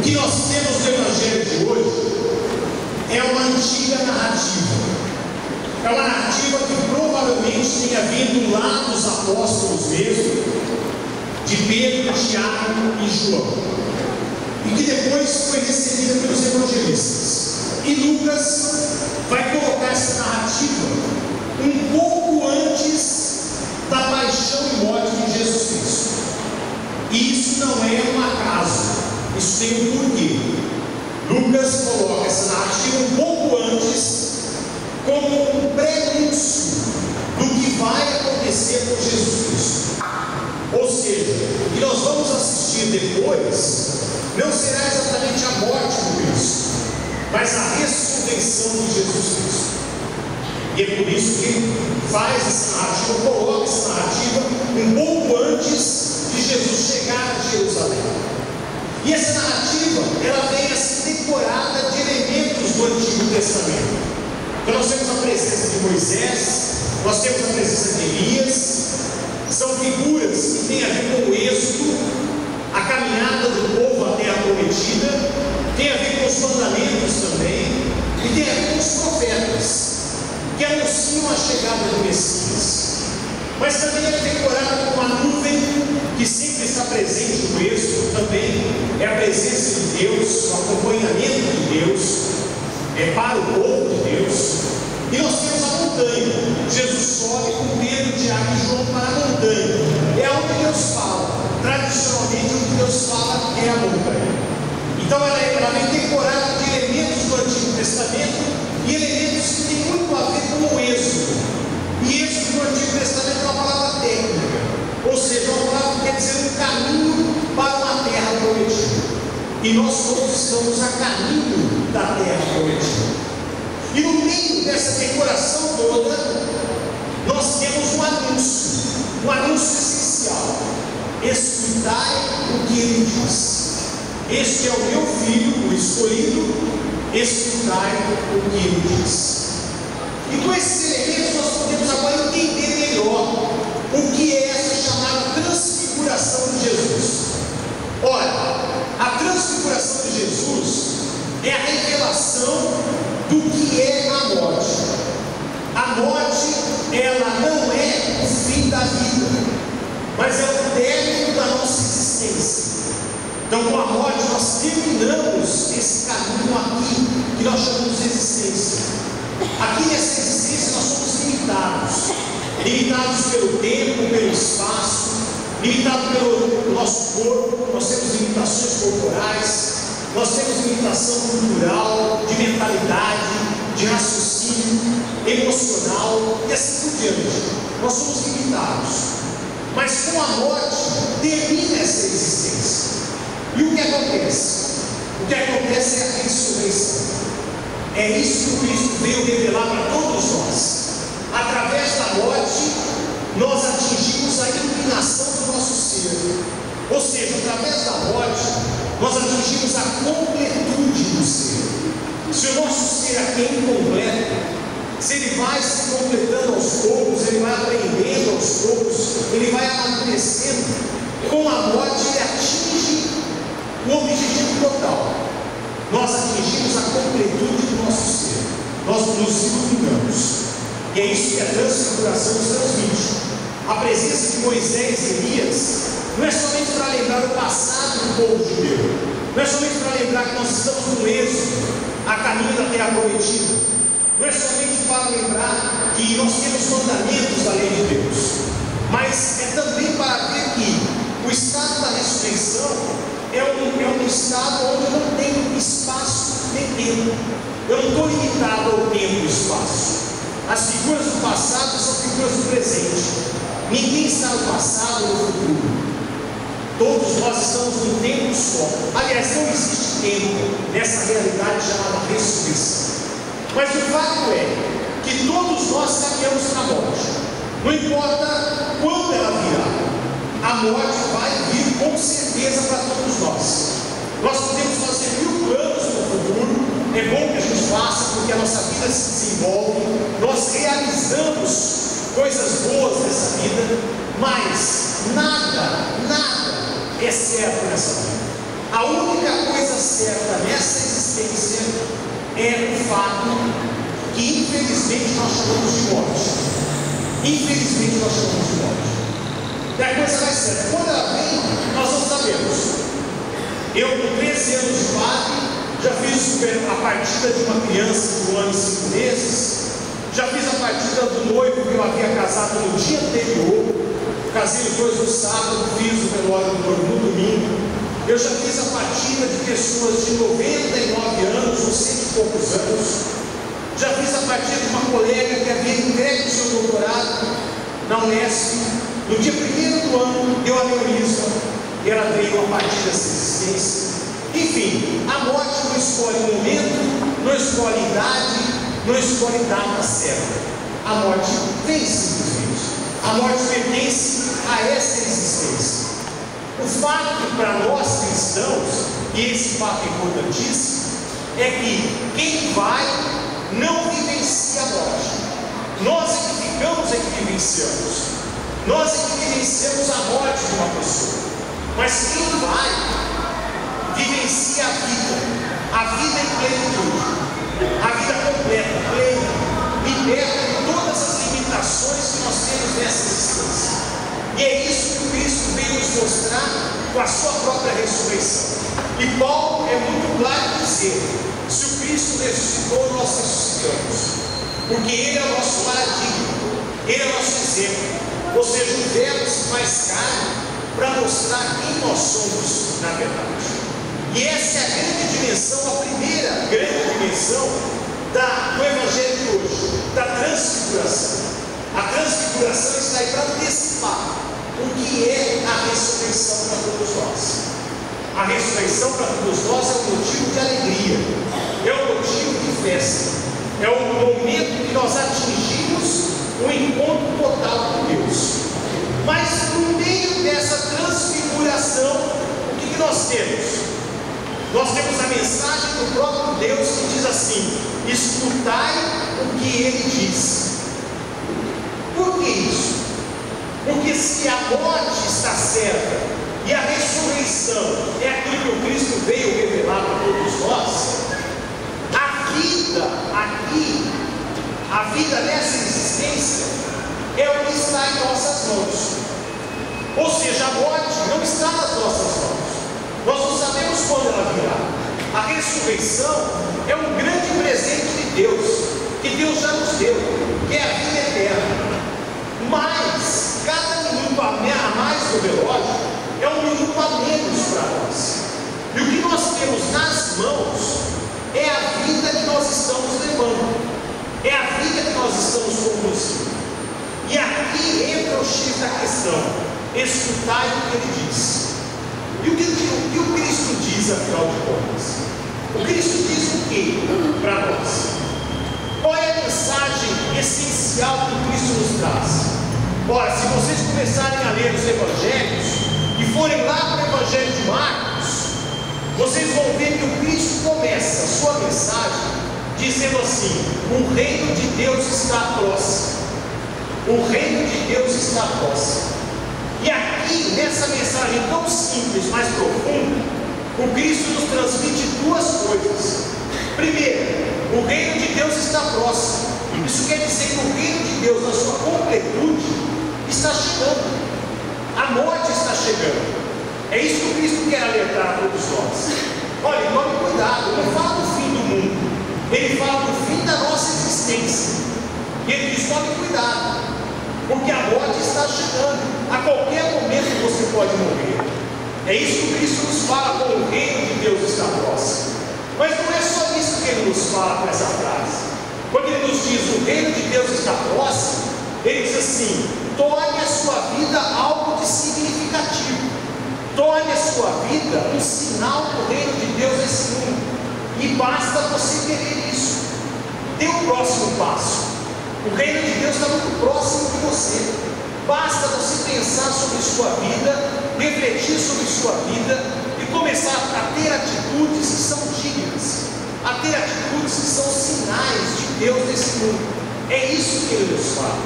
que nós temos no Evangelho de hoje é uma antiga narrativa. É uma narrativa que provavelmente tenha vindo lá dos apóstolos mesmo, de Pedro, Tiago e João, e que depois foi recebida pelos evangelistas. E Lucas vai colocar essa narrativa um pouco antes da paixão e morte de Jesus Cristo. E isso não é um acaso, isso tem um porquê. Lucas coloca essa narrativa um pouco antes, como um prenúncio do que vai acontecer com Jesus Cristo. Ou seja, o que nós vamos assistir depois não será exatamente a morte de Cristo, mas a ressurreição de Jesus Cristo. E é por isso que faz essa narrativa, coloca essa narrativa um pouco antes de Jesus chegar a Jerusalém. E essa narrativa, ela vem assim decorada de elementos do Antigo Testamento. Então nós temos a presença de Moisés, nós temos a presença de Elias. São figuras que têm a ver com o êxodo, a caminhada do povo à terra prometida, tem a ver com os mandamentos também, e tem a ver com os profetas, que anunciam a chegada do Messias. Mas também é decorada com uma nuvem que sempre está presente no êxodo, também é a presença de Deus, o acompanhamento de Deus, para o povo de Deus. E nós temos a montanha. Jesus sobe com Pedro, Tiago e João para a montanha. É onde Deus fala. Tradicionalmente, onde Deus fala é a montanha. Então ela vem decorada de elementos do Antigo Testamento e elementos que têm muito a ver com o êxodo. E êxodo no Antigo Testamento é uma palavra técnica, ou seja, uma palavra que quer dizer um caminho para uma terra prometida. E nós todos estamos a caminho da terra prometida. E no meio dessa decoração toda, nós temos um anúncio essencial. Escutai o que ele diz. Este é o meu filho, o escolhido, escutai o que ele diz. E com esses elementos nós podemos agora entender melhor o que é essa chamada transfiguração de Jesus. Ora, a transfiguração de Jesus é a revelação do que é a morte. A morte, ela não é o fim da vida, mas é o término da nossa existência. Então, com a morte, nós terminamos esse caminho aqui, que nós chamamos de existência. Aqui nessa existência nós somos limitados pelo tempo, pelo espaço, limitados pelo nosso corpo. Nós temos limitações corporais, nós temos limitação cultural, de mentalidade, de raciocínio, emocional e assim por diante. Nós somos limitados. Mas com a morte termina essa existência. E o que acontece? O que acontece é a ressurreição. É isso que o Cristo veio revelar para todos nós. Através da morte, nós atingimos a iluminação do nosso ser. Ou seja, através da morte, nós atingimos a completude do ser. Se o nosso ser aqui é incompleto, se ele vai se completando aos poucos, ele vai aprendendo aos poucos, ele vai amadurecendo, com a morte ele atinge o objetivo total. Nós atingimos a completude do nosso ser, nós nos iluminamos. E é isso que a transfiguração nos transmite. A presença de Moisés e Elias não é somente para lembrar o passado do povo judeu, não é somente para lembrar que nós estamos no êxodo, a caminho da terra prometida, não é somente para lembrar que nós temos mandamentos da lei de Deus, mas é também para ver que o estado da ressurreição é um estado onde não tem espaço nem tempo. Eu não estou limitado ao tempo e espaço. As figuras do passado são figuras do presente. Ninguém está no passado ou no futuro. Todos nós estamos num tempo só. Aliás, não existe tempo nessa realidade chamada ressurreição. Mas o fato é que todos nós caminhamos para a morte. Não importa quando ela virá, a morte vai vir com certeza para todos nós. Nós podemos fazer 1000 planos no futuro, é bom que a gente faça, porque a nossa vida se desenvolve, nós realizamos coisas boas nessa vida, mas nada é certo nessa vida. A única coisa certa nessa existência é o fato que infelizmente nós chamamos de morte. Infelizmente nós chamamos de morte. E a coisa mais certa, quando ela vem, nós não sabemos. Eu, com 13 anos de padre, já fiz a partida de uma criança de 1 ano e 5 meses, já fiz a partida do noivo que eu havia casado no dia anterior, casei os dois no sábado, fiz o velório do noivo no domingo. Eu já fiz a partida de pessoas de 99 anos ou 100 e poucos anos. Já fiz a partida de uma colega que havia entregue o seu doutorado na Unesp. No dia 1º do ano, deu aneurisma e ela veio a partir dessa existência. Enfim, a morte não escolhe momento, não escolhe idade, não escolhe data certa. A morte vem simplesmente. A morte pertence a essa existência. O fato para nós cristãos, e esse fato é importantíssimo, é que quem vai não vivencia a morte. Nós é que ficamos, é que vivenciamos. Nós é que vivenciamos a morte de uma pessoa. Mas quem vai, vivencia a vida em plenitude, a vida completa, plena, liberta de todas as limitações que nós temos nessa existência. E é isso que o Cristo veio nos mostrar com a sua própria ressurreição. E Paulo é muito claro em dizer: se o Cristo ressuscitou, nós ressuscitamos, porque Ele é o nosso paradigma, Ele é o nosso exemplo. Ou seja, o verbo se faz carne para mostrar quem nós somos na verdade. E essa é a grande dimensão, a primeira grande dimensão do Evangelho de hoje, da transfiguração. A transfiguração está aí para antecipar o que é a ressurreição para todos nós. A ressurreição para todos nós é um motivo de alegria, é um motivo de festa, é um momento que nós atingimos o encontro total com Deus. Mas no meio dessa transfiguração, o que nós temos? Nós temos a mensagem do próprio Deus que diz assim: escutai o que Ele diz. Por que isso? Porque se a morte está certa e a ressurreição é aquilo que o Cristo veio revelar para todos nós, a vida nessa existência é o que está em nossas mãos. Ou seja, a morte não está nas nossas mãos. Nós não sabemos quando ela virá. A ressurreição é um grande presente de Deus, que Deus já nos deu, que é a vida eterna. Mas cada minuto a mais do relógio é um minuto a menos para nós. E o que nós temos nas mãos é a vida que nós estamos levando, é a vida que nós estamos conduzindo. E aqui entra o X da questão: escutai o que Ele diz. E o que o Cristo diz, afinal de contas? O Cristo diz o que para nós? Qual é a mensagem essencial que o Cristo nos traz? Ora, se vocês começarem a ler os Evangelhos e forem lá para o Evangelho de Marcos, vocês vão ver que o Cristo começa a sua mensagem dizendo assim: o reino de Deus está próximo. O reino de Deus está próximo. E aqui, nessa mensagem tão simples, mas profunda, o Cristo nos transmite duas coisas. Primeiro, o reino de Deus está próximo. Isso quer dizer que o reino de Deus, na sua completude, está chegando. A morte está chegando. É isso que o Cristo quer alertar a todos nós. Olha, tome cuidado, ele não fala do fim do mundo, ele fala do fim da nossa existência. E ele diz: tome cuidado, porque a morte está chegando. A qualquer momento você pode morrer. É isso que o Cristo nos fala, como o reino de Deus está próximo. Mas não é só isso que ele nos fala com essa frase. Quando ele nos diz o reino de Deus está próximo, ele diz assim: torne a sua vida algo de significativo, torne a sua vida um sinal do reino de Deus nesse mundo. E basta você querer isso. Dê o próximo passo. O reino de Deus está muito próximo de você. Basta você pensar sobre sua vida, refletir sobre sua vida e começar a ter atitudes que são dignas, a ter atitudes que são sinais de Deus nesse mundo. É isso que ele nos fala.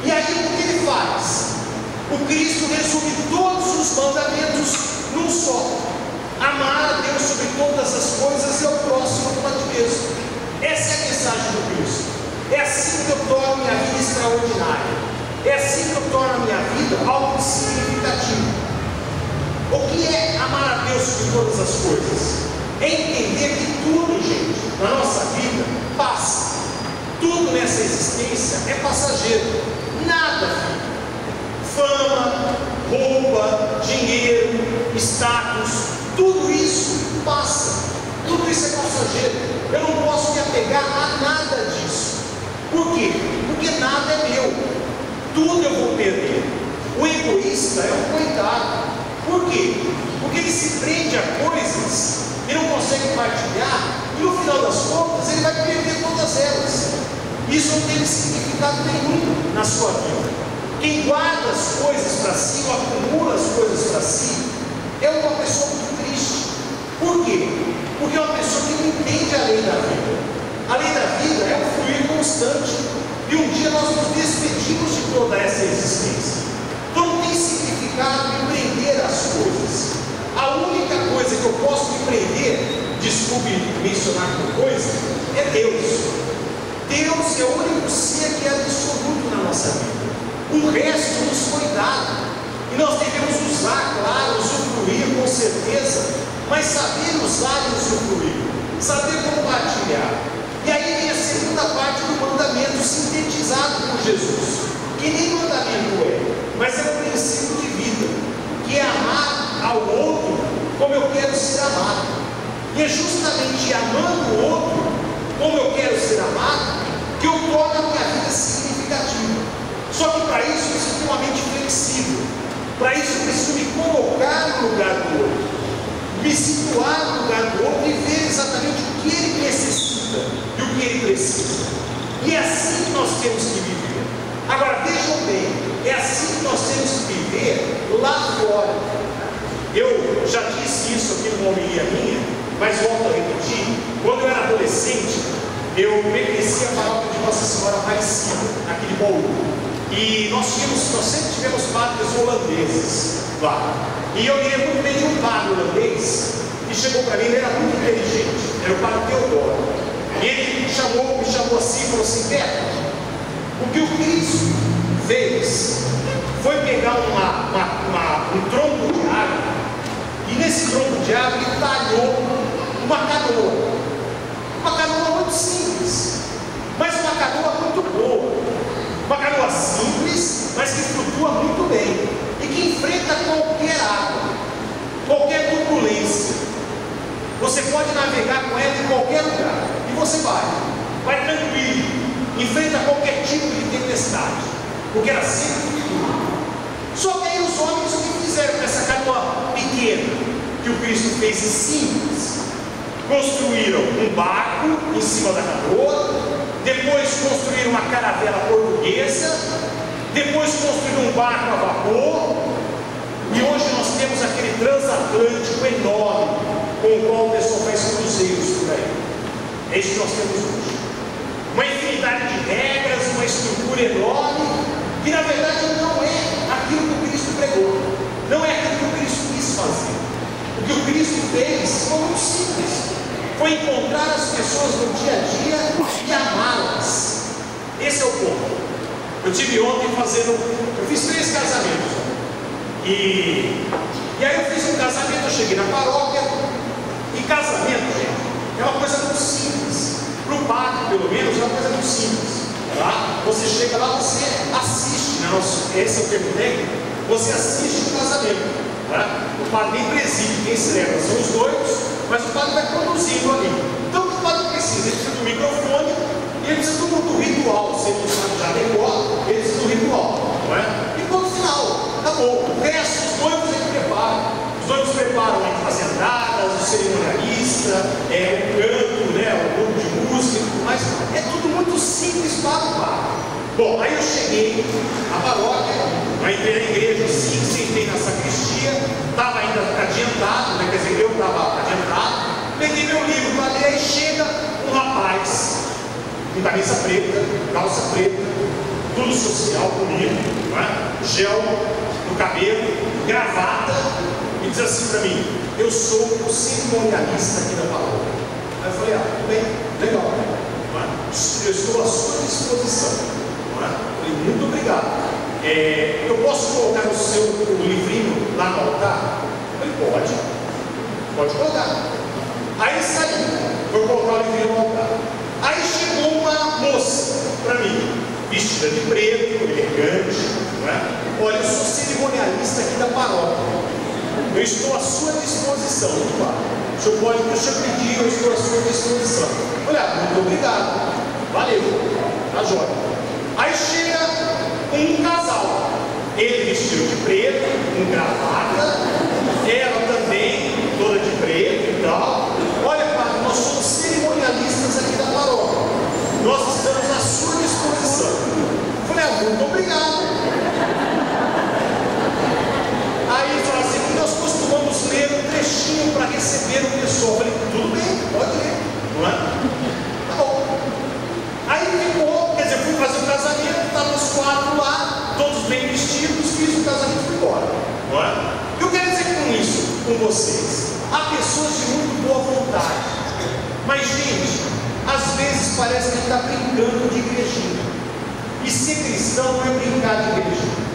E aí o que ele faz? O Cristo resume todos os mandamentos num só: amar sobre todas as coisas e ao próximo como a ti mesmo. Essa é a mensagem do Cristo. É assim que eu torno minha vida extraordinária. É assim que eu torno a minha vida algo significativo. O que é amar a Deus sobre todas as coisas? É entender que tudo, gente, na nossa vida passa. Tudo nessa existência é passageiro. Nada fica. Fama, roupa, dinheiro, status, tudo isso passa. Tudo isso é passageiro. Eu não posso me apegar a nada disso. Por quê? Porque nada é meu. Tudo eu vou perder. O egoísta é um coitado. Por quê? Porque ele se prende a coisas e não consegue partilhar, e no final das contas ele vai perder todas elas. Isso não tem significado nenhum na sua vida. Quem guarda as coisas para si, ou acumula as coisas para si, é uma pessoa muito triste. Por quê? Porque é uma pessoa que não entende a lei da vida. A lei da vida é um fluir constante, e um dia nós nos despedimos de toda essa existência. Então não tem significado me prender às coisas. A única coisa que eu posso me prender, desculpe mencionar como coisa, é Deus. Deus é o único ser que é absoluto na nossa vida. O resto nos foi dado. E nós devemos usar, claro, usufruir com certeza, mas saber usar e usufruir, saber compartilhar. E aí vem a segunda parte do mandamento sintetizado por Jesus, que nem mandamento é, mas é um princípio de vida, que é amar ao outro como eu quero ser amado. E é justamente amando o outro como eu quero ser amado que eu torno a minha vida significativa. Só que para isso eu preciso ter uma mente flexível. Para isso eu preciso me colocar no lugar do outro, me situar no lugar do outro e ver exatamente o que ele necessita e o que ele precisa. E é assim que nós temos que viver. Agora vejam bem, é assim que nós temos que viver lá fora. Eu já disse isso aqui numa homilia minha, mas volto a repetir. Quando eu era adolescente, eu pertencia à paróquia de Nossa Senhora Aparecida, aqui de Bauru. E nós sempre tivemos padres holandeses lá. E eu me lembro muito bem de um padre holandês que chegou para mim, ele era muito inteligente, era o padre Teodoro. E ele me chamou assim e falou assim: Beto, o que o Cristo fez foi pegar um tronco de árvore, e nesse tronco de árvore ele talhou uma canoa. Uma canoa muito simples, mas uma canoa muito boa. Uma canoa simples, mas que flutua muito bem e que enfrenta qualquer água, qualquer turbulência. Você pode navegar com ela em qualquer lugar e você vai tranquilo, enfrenta qualquer tipo de tempestade, porque ela sempre flutua. Só que aí os homens, o que fizeram com essa canoa pequena que o Cristo fez simples? Construíram um barco em cima da canoa, depois construíram uma caravela portuguesa, depois construíram um barco a vapor, e hoje nós temos aquele transatlântico enorme com o qual o pessoal faz cruzeiros por aí. É isso que nós temos hoje. Uma infinidade de regras, uma estrutura enorme, que na verdade não é aquilo que o Cristo pregou, não é aquilo que o Cristo quis fazer. O que o Cristo fez foi muito simples. Foi encontrar as pessoas no dia a dia e amá-las. Esse é o ponto. Eu tive ontem eu fiz 3 casamentos. E aí eu fiz um casamento, eu cheguei na paróquia. E casamento, gente, é uma coisa muito simples. Para o padre, pelo menos, é uma coisa muito simples. Tá? Você chega lá, você assiste, né? Esse é o termo técnico. Você assiste o casamento. Tá? O padre nem preside, quem celebra são os noivos, mas o padre vai produzindo ali. Então o padre precisa, ele precisa do microfone e ele precisa do ritual. Se ele não sabe já decor, ele precisa do ritual, não é? E no final, acabou. O resto, os noivos ele prepara. Os noivos preparam as entradas, o cerimonialista, o canto, né, o grupo de música, mas é tudo muito simples para o padre. Bom, aí eu cheguei à paróquia, entrei na igreja, assim, sentei na sacristia, estava ainda adiantado, né? Quer dizer, eu estava adiantado, peguei meu livro para ler, aí chega um rapaz, com camisa preta, calça preta, tudo social comigo, não é? Gel no cabelo, gravata, e diz assim para mim: eu sou o cerimonialista aqui da palavra. Aí eu falei, tudo bem, legal, não é? Eu estou à sua disposição, não é? Eu falei, muito obrigado. Eu posso colocar o livrinho lá no altar? Eu falei, pode colocar. Aí saí, vou colocar o livrinho no altar. Aí chegou uma moça para mim, vestida de preto, elegante, não é? Olha, eu sou cerimonialista aqui da paróquia, eu estou à sua disposição, o senhor pode pedir, eu estou à sua disposição. Olha, muito obrigado, valeu, tá jóia. Aí chega um casal, ele vestido de preto, com gravata, ela também, toda de preto e tal. Olha, padre, nós somos cerimonialistas aqui da paróquia, nós estamos à sua disposição. Eu falei, muito obrigado. Aí fala assim, nós costumamos ler um trechinho para receber o pessoal. Eu falei, tudo bem, pode ler, não é? Tá bom. Aí ficou, quer dizer, fui fazer o casamento, estavam os 4 lá, todos bem vestidos, fiz o casamento e fui embora, não é? Eu quero dizer com isso, com vocês, há pessoas de muito boa vontade, mas gente, às vezes parece que a gente está brincando de igrejinha, e ser cristão não é brincar de igrejinha.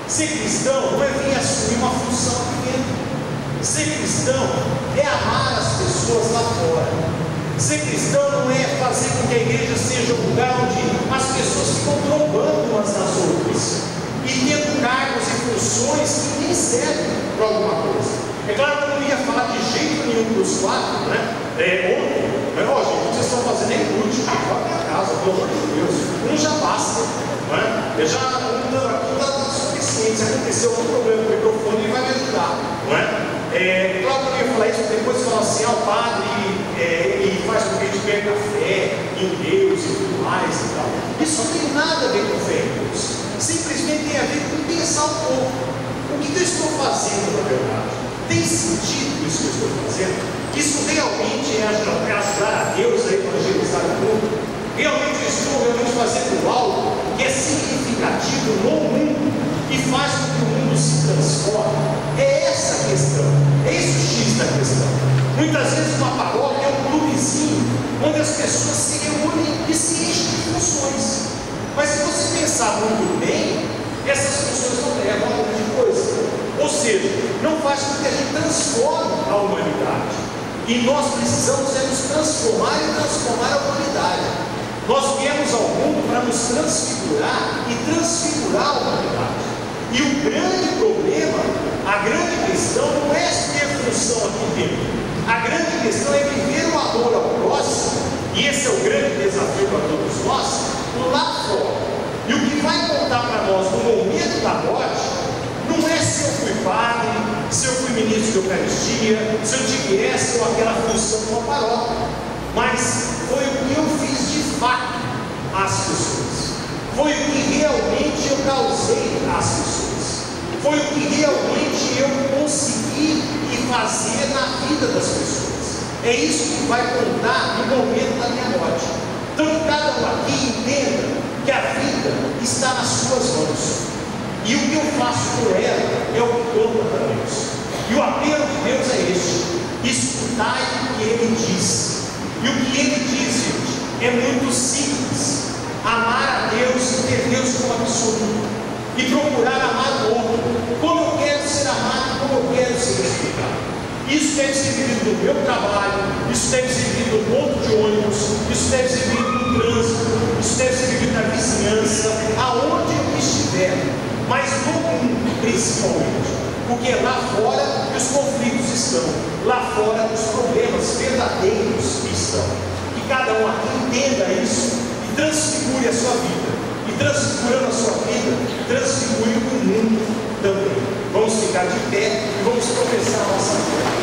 Ser cristão não é vir assumir uma função aqui dentro. Ser cristão é amar as pessoas lá fora. Ser cristão não é fazer com que a igreja seja um lugar onde as pessoas ficam trombando umas nas outras e tendo cargos e funções que nem servem para alguma coisa. É claro que eu não ia falar de jeito nenhum dos 4, né? Ontem, mas gente, o que vocês estão fazendo é inútil, vai para casa, pelo amor de Deus. Um já basta, não é? Eu já aqui está suficiente. Se acontecer algum problema com o microfone, ele vai me ajudar, não é? Claro que eu ia falar isso, depois falar assim, o padre ele faz com que a gente perca a fé em Deus e tudo mais e tal. Isso não tem nada a ver com fé em Deus, simplesmente tem a ver com pensar um pouco. O que eu estou fazendo, na verdade? Tem sentido isso que eu estou fazendo? Isso realmente é ajudar a Deus a evangelizar o mundo? Realmente eu estou fazendo algo que é significativo no mundo e faz com que o mundo se transforme? É essa a questão, é esse o X da questão. Muitas vezes uma paróquia é um clubezinho onde as pessoas se reúnem e se enchem de funções. Mas se você pensar muito bem, essas funções não levam a grande coisa. Ou seja, não faz com que a gente transforme a humanidade. E nós precisamos nos transformar e transformar a humanidade. Nós viemos ao mundo para nos transfigurar e transfigurar a humanidade. E o grande problema, a grande questão não é ter função aqui dentro. A grande questão é viver o amor ao próximo, e esse é o grande desafio para todos nós, lá fora. E o que vai contar para nós no momento da morte, não é se eu fui padre, se eu fui ministro de Eucaristia, se eu tive essa ou aquela função numa paróquia, mas foi o que eu fiz de fato às pessoas, foi o que realmente eu causei às pessoas, foi o que realmente eu consegui fazer na vida das pessoas. É isso que vai contar no momento da minha morte. Então que cada um aqui entenda que a vida está nas suas mãos, e o que eu faço por ela é o que conta para Deus. E o apelo de Deus é este: escutai o que Ele diz. E o que Ele diz, gente, é muito simples: amar a Deus e ter Deus como absoluto, e procurar amar o outro como eu quero ser amado, como eu quero ser respeitado. Isso deve ser vivido no meu trabalho, isso deve ser vivido no ponto de ônibus, isso deve ser vivido no trânsito, isso deve ser vivido na vizinhança, aonde eu estiver, mas no mundo principalmente, porque é lá fora que os conflitos estão, lá fora os problemas verdadeiros estão. Que cada um aqui entenda isso e transfigure a sua vida, e transfigurando a sua vida, transfigure o mundo também. Vamos ficar de pé e vamos começar a nossa vida.